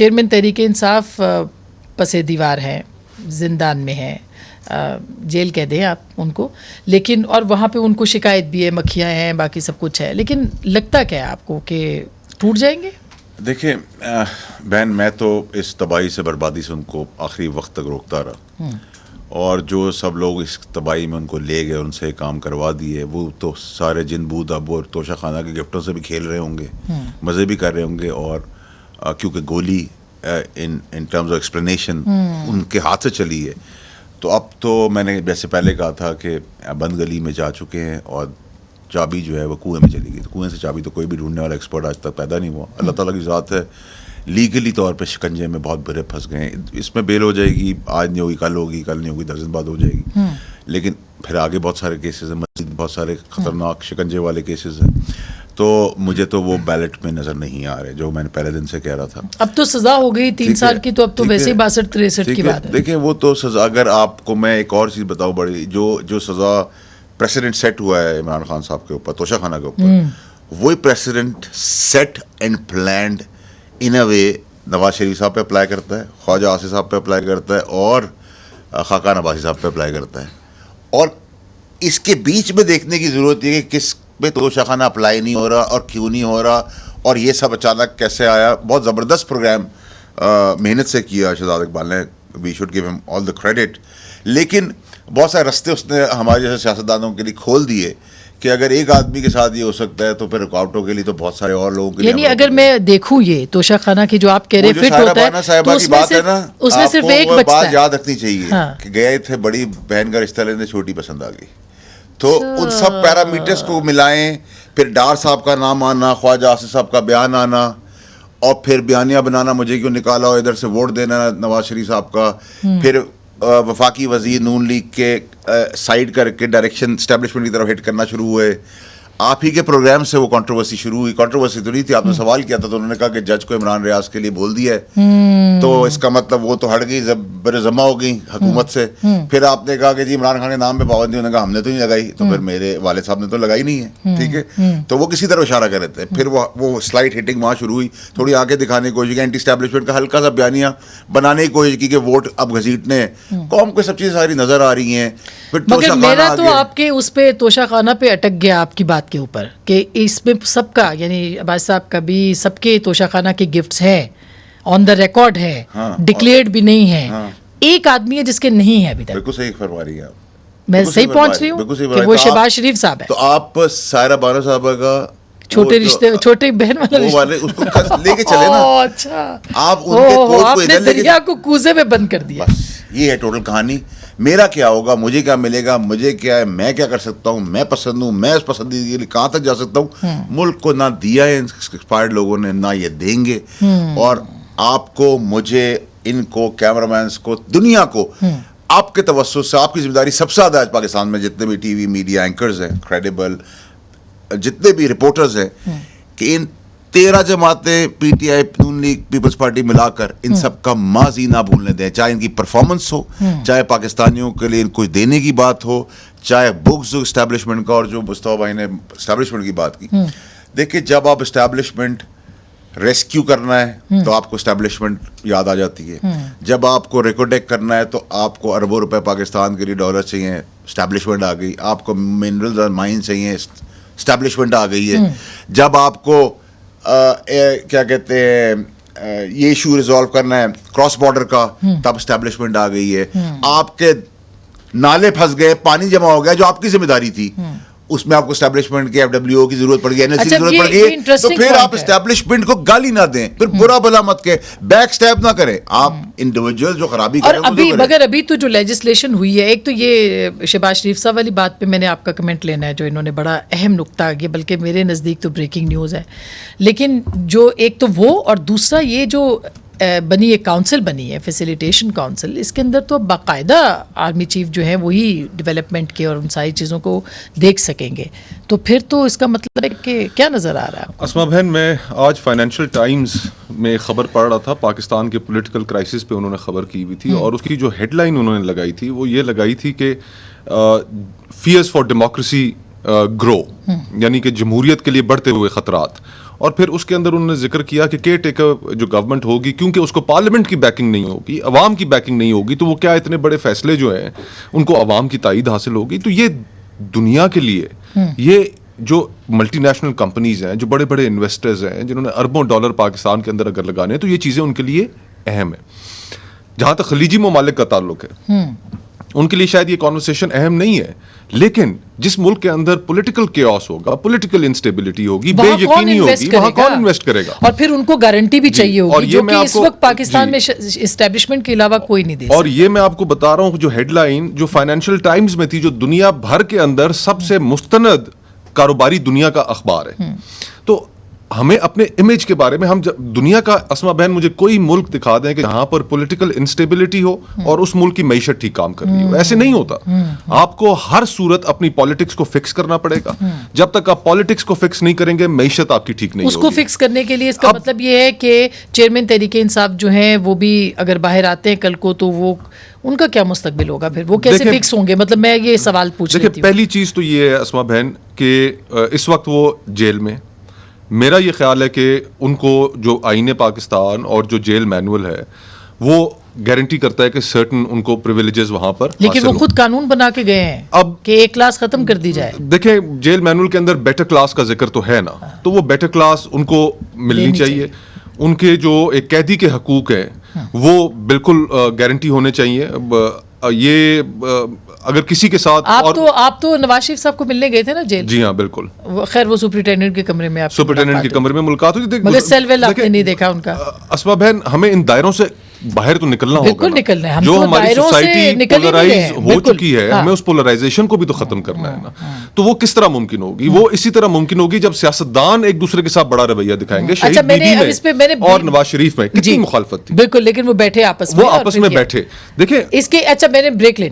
Chairman Tehreek Insaf پس دیوار ہیں, زندان میں ہیں, جیل کہہ دیں آپ ان کو, لیکن اور وہاں پہ ان کو شکایت بھی ہے, مکھیاں ہیں, باقی سب کچھ ہے, لیکن لگتا کیا ہے آپ کو کہ ٹوٹ جائیں گے؟ دیکھیں بہن, میں تو اس تباہی سے بربادی سے ان کو آخری وقت تک روکتا رہا, اور جو سب لوگ اس تباہی میں ان کو لے گئے, ان سے کام کروا دیے, وہ تو سارے جن بود ابو اور توشہ خانہ کے گفٹوں سے بھی کھیل رہے ہوں گے, مزے بھی کر رہے ہوں گے, اور کیونکہ گولی ان ٹرمز آف ایکسپلینیشن ان کے ہاتھ سے چلی ہے, تو اب تو میں نے جیسے پہلے کہا تھا کہ بند گلی میں جا چکے ہیں, اور چابی جو ہے وہ کنویں میں چلی گئی. کنویں سے چابی تو کوئی بھی ڈھونڈنے والا ایکسپرٹ آج تک پیدا نہیں ہوا. اللہ تعالیٰ کی ذات ہے, لیگلی طور پہ شکنجے میں بہت برے پھنس گئے ہیں. اس میں بیل ہو جائے گی, آج نہیں ہوگی, کل ہوگی, کل نہیں ہوگی, درجن بعد ہو جائے گی, لیکن پھر آگے بہت سارے کیسز ہیں, مزید بہت سارے خطرناک شکنجے والے کیسز ہیں. تو مجھے تو وہ بیلٹ میں نظر نہیں آ رہے جو میں نے پہلے دن سے کہہ رہا تھا. اب تو سزا ہو گئی 3 سال کی, تو اب تو ویسے ہی 62-63 کی بات ہے. دیکھیں وہ تو سزا, اگر آپ کو میں ایک اور چیز بتاؤں, بڑی جو سزا پریسیڈنٹ سیٹ ہوا ہے عمران خان صاحب کے اوپر, توشہ خانہ کے اوپر, وہی پریسیڈنٹ سیٹ اینڈ پلانڈ ان اے وے نواز شریف صاحب پہ اپلائی کرتا ہے, خواجہ آصف صاحب پہ اپلائی کرتا ہے, اور خاقان عباسی صاحب پہ اپلائی کرتا ہے. اور اس کے بیچ میں دیکھنے کی ضرورت ہے کہ کس پہ توشہ خانہ اپلائی نہیں ہو رہا اور کیوں نہیں ہو رہا, اور یہ سب اچانک کیسے آیا. بہت زبردست پروگرام محنت سے کیا شہزاد اقبال نے, وی شوڈ گیو ہم آل دا کریڈٹ, لیکن بہت سارے رستے اس نے ہمارے جیسے سیاستدانوں کے لیے کھول دیے کہ اگر ایک آدمی کے ساتھ یہ ہو سکتا ہے تو پھر رکاوٹوں کے لیے تو بہت سارے اور لوگوں کے لیے. یعنی اگر میں دیکھوں یہ توشہ خانہ کی جو آپ کہہ رہے فٹ ہوتا ہے, تو اس میں صرف ایک بچتا ہے. بات یاد رکھنی چاہیے کہ گئے تھے, بڑی بہن کا رشتہ لینے, چھوٹی پسند آ گئی, تو ان سب پیرامیٹرز کو ملائیں, پھر ڈار صاحب کا نام آنا, خواجہ آصف صاحب کا بیان آنا, اور پھر بیانیہ بنانا مجھے کیوں نکالا, اور ادھر سے ووٹ دینا نواز شریف صاحب کا, پھر وفاقی وزیر نون لیگ کے سائڈ کر کے ڈائریکشن اسٹیبلشمنٹ کی طرف ہٹ کرنا شروع ہوئے. آپ ہی کے پروگرام سے وہ کنٹروورسی شروع ہوئی. کنٹروورسی تو نہیں تھی, آپ نے سوال کیا تھا تو انہوں نے کہا کہ جج کو عمران ریاض کے لیے بول دیا ہے, تو اس کا مطلب وہ تو ہٹ گئی, بر ضمہ ہو گئی حکومت سے. پھر آپ نے کہا کہ جی عمران خان کے نام پہ پابندی, انہوں نے کہا ہم نے تو نہیں لگائی, تو پھر میرے والد صاحب نے تو لگائی نہیں ہے, ٹھیک ہے, تو وہ کسی طرح اشارہ کر رہے تھے. پھر وہ سلائٹ ہٹنگ وہاں شروع ہوئی, تھوڑی آگے دکھانے کی کوشش کی, اینٹی اسٹیبلشمنٹ کا ہلکا سا بیانیہ بنانے کی کوشش کی کہ ووٹ اب گھسیٹنے, قوم کو سب چیزیں ساری نظر آ رہی ہیں. مگر میرا تو آپ کے اس پہ توشہ خانہ پہ اٹک گیا آپ کی بات کے اوپر کہ اس میں سب کا, یعنی عباس صاحب کا بھی, سب کے توشہ خانہ کے گفٹس ہیں, آن دا ریکارڈ ہے, ڈکلیئرڈ بھی نہیں ہے. ایک آدمی ہے جس کے نہیں ہے ابھی تک. بالکل صحیح فرما رہی ہیں آپ, میں صحیح پہنچ رہی ہوں کہ وہ شہباز شریف صاحب ہے. تو آپ سائرہ بانو صاحبہ کا چھوٹے رشتے, چھوٹے بہن والا اس کو لے کے چلے نا. اچھا, آپ ان کے کوچ کو ادھر دریا کو کوزے میں بند کر دیا. بس یہ ہے ٹوٹل کہانی. میرا کیا ہوگا, مجھے کیا ملے گا, مجھے کیا ہے, میں کیا کر سکتا ہوں, میں پسند ہوں, میں اس پسندیدگی کے لیے کہاں تک جا سکتا ہوں. ملک کو نہ دیا ہے ایکسپائرڈ لوگوں نے, نہ یہ دیں گے. اور آپ کو, مجھے, ان کو, کیمرہ مینس کو, دنیا کو آپ کے توسط سے, آپ کی ذمہ داری سب سے زیادہ آج پاکستان میں جتنے بھی ٹی وی میڈیا اینکرز ہیں, کریڈیبل جتنے بھی رپورٹرز ہیں, کہ ان 13 جماعتیں, P T I, Noon league, peoples party ملا کر ان سب کا ماضی نہ بھولنے دیں. چاہے ان کی پرفارمنس ہو, چاہے پاکستانیوں کے لیے کچھ دینے کی بات ہو, چاہے بکس اسٹیبلشمنٹ کا, اور جو مصطفیٰ بھائی نے اسٹیبلشمنٹ کی بات کی. دیکھیں جب آپ اسٹیبلشمنٹ ریسکیو کرنا ہے تو آپ کو اسٹیبلشمنٹ یاد آ جاتی ہے. جب آپ کو ریکوڈیک کرنا ہے تو آپ کو اربوں روپے پاکستان کے لیے ڈالر چاہیے, اسٹیبلشمنٹ آ گئی. آپ کو منرلز اور مائن چاہیے, اسٹیبلشمنٹ آ گئی ہے. جب آپ کو کیا کہتے ہیں, یہ ایشو ریزالو کرنا ہے کراس بارڈر کا, تب اسٹیبلشمنٹ آ گئی ہے. آپ کے نالے پھنس گئے, پانی جمع ہو گیا جو آپ کی ذمہ داری تھی, اس میں آپ کو اسٹیبلشمنٹ کی FWO کی ضرورت پڑ گئی, NLC کی ضرورت پڑ گئی. تو پھر آپ اسٹیبلشمنٹ کو گالی نہ دیں, پھر برا بھلا مت کہ بیک سٹیپ نہ کریں. آپ انڈیویجول جو خرابی کریں. اور ابھی مگر ابھی تو جو لیجسلیشن ہوئی ہے, ایک تو یہ شہباز شریف صاحب والی بات پہ میں نے آپ کا کمنٹ لینا ہے, جو انہوں نے بڑا اہم نقطہ آ گیا, بلکہ میرے نزدیک تو بریکنگ نیوز ہے. لیکن جو ایک تو وہ, اور دوسرا یہ جو بنی ایک کاؤنسل بنی ہے, فیسیلیٹیشن کاؤنسل, اس کے اندر تو باقاعدہ آرمی چیف جو ہیں وہی ڈیولپمنٹ کے اور ان ساری چیزوں کو دیکھ سکیں گے. تو پھر تو اس کا مطلب ہے کہ کیا نظر آ رہا ہے. اسما بہن, میں آج فائنینشیل ٹائمز میں خبر پڑھ رہا تھا, پاکستان کے پولیٹیکل کرائسس پہ انہوں نے خبر کی ہوئی تھی, اور اس کی جو ہیڈ لائن انہوں نے لگائی تھی وہ یہ لگائی تھی کہ فیئرز فار ڈیموکریسی گرو, یعنی کہ جمہوریت کے لیے بڑھتے ہوئے خطرات. اور پھر اس کے اندر انہوں نے ذکر کیا کہ کیئر ٹیکر جو گورنمنٹ ہوگی کیونکہ اس کو پارلیمنٹ کی بیکنگ نہیں ہوگی, عوام کی بیکنگ نہیں ہوگی, تو وہ کیا اتنے بڑے فیصلے جو ہیں ان کو عوام کی تائید حاصل ہوگی. تو یہ دنیا کے لیے یہ جو ملٹی نیشنل کمپنیز ہیں, جو بڑے بڑے انویسٹرز ہیں جنہوں نے اربوں ڈالر پاکستان کے اندر اگر لگانے ہیں, تو یہ چیزیں ان کے لیے اہم ہیں. جہاں تک خلیجی ممالک کا تعلق ہے ان کے لیے شاید یہ کانورسیشن اہم نہیں ہے, لیکن جس ملک کے اندر پولیٹیکل کیوس ہوگا, پولیٹیکل انسٹیبلٹی ہوگی, بے یقینی ہوگی, وہاں کون انویسٹ کرے گا؟ اور پھر ان کو گارنٹی بھی چاہیے ہوگی, جو کہ اس وقت پاکستان میں اسٹیبلشمنٹ کے علاوہ کوئی نہیں دے سکتا. اور یہ میں آپ کو بتا رہا ہوں جو ہیڈ لائن جو فائنینشیل ٹائمز میں تھی, جو دنیا بھر کے اندر سب سے مستند کاروباری دنیا کا اخبار ہے, تو ہمیں اپنے امیج کے بارے میں, ہم دنیا کا اسما بہن مجھے کوئی ملک دکھا دیں کہ جہاں پر پولیٹیکل انسٹیبلٹی ہو اور اس ملک کی معیشت ٹھیک کام کر رہی ہو. ایسے نہیں ہوتا. آپ کو ہر صورت اپنی پالیٹکس کو فکس کرنا پڑے گا. جب تک آپ پالیٹکس کو فکس نہیں کریں گے معیشت آپ کی ٹھیک نہیں ہوگی. اس کو فکس کرنے کے لیے اس کا مطلب یہ ہے کہ چیئرمین تحریک انصاف جو ہیں وہ بھی اگر باہر آتے ہیں کل کو, تو وہ ان کا کیا مستقبل ہوگا, پھر وہ کیسے فکس ہوں گے؟ مطلب میں یہ سوال پوچھ رہی تھی. پہلی چیز تو یہ ہے اسما بہن کہ اس وقت وہ جیل میں, میرا یہ خیال ہے کہ ان کو جو آئین پاکستان اور جو جیل مینول ہے وہ گارنٹی کرتا ہے کہ سرٹن ان کو پریویلیجز وہاں پر, لیکن وہ خود قانون بنا کے گئے ہیں اب کہ ایک کلاس ختم کر دی جائے. دیکھیں جیل مینول کے اندر بیٹر کلاس کا ذکر تو ہے نا, تو وہ بیٹر کلاس ان کو ملنی چاہیے. ان کے جو ایک قیدی کے حقوق ہیں وہ بالکل گارنٹی ہونے چاہیے. یہ اگر کسی کے ساتھ آپ تو نواز شریف صاحب کو ملنے گئے تھے نا جیل؟ جی ہاں بالکل. خیر وہ سپرنٹینڈنٹ کے کمرے میں, آپ سپرنٹینڈنٹ کے کمرے میں ملاقات ہوئی, مگر سیل ویل آپ نے نہیں دیکھا ان کا. اسما بہن ہمیں ان دائروں سے باہر تو نکلنا ہوگا. بالکل نکلنا ہے. جو ہماری سوسائٹی پولرائز ہو چکی ہے, ہمیں اس پولرائزیشن کو بھی تو ختم کرنا ہے نا. تو وہ کس طرح ممکن ہوگی؟ وہ اسی طرح ممکن ہوگی جب سیاستدان ایک دوسرے کے ساتھ بڑا رویہ دکھائیں گے. شہید بیبی میں اور نواز شریف میں کتنی مخالفت تھی. بالکل, لیکن وہ بیٹھے آپس میں, وہ آپس میں بیٹھے. دیکھیں اس کے, اچھا میں نے بریک لے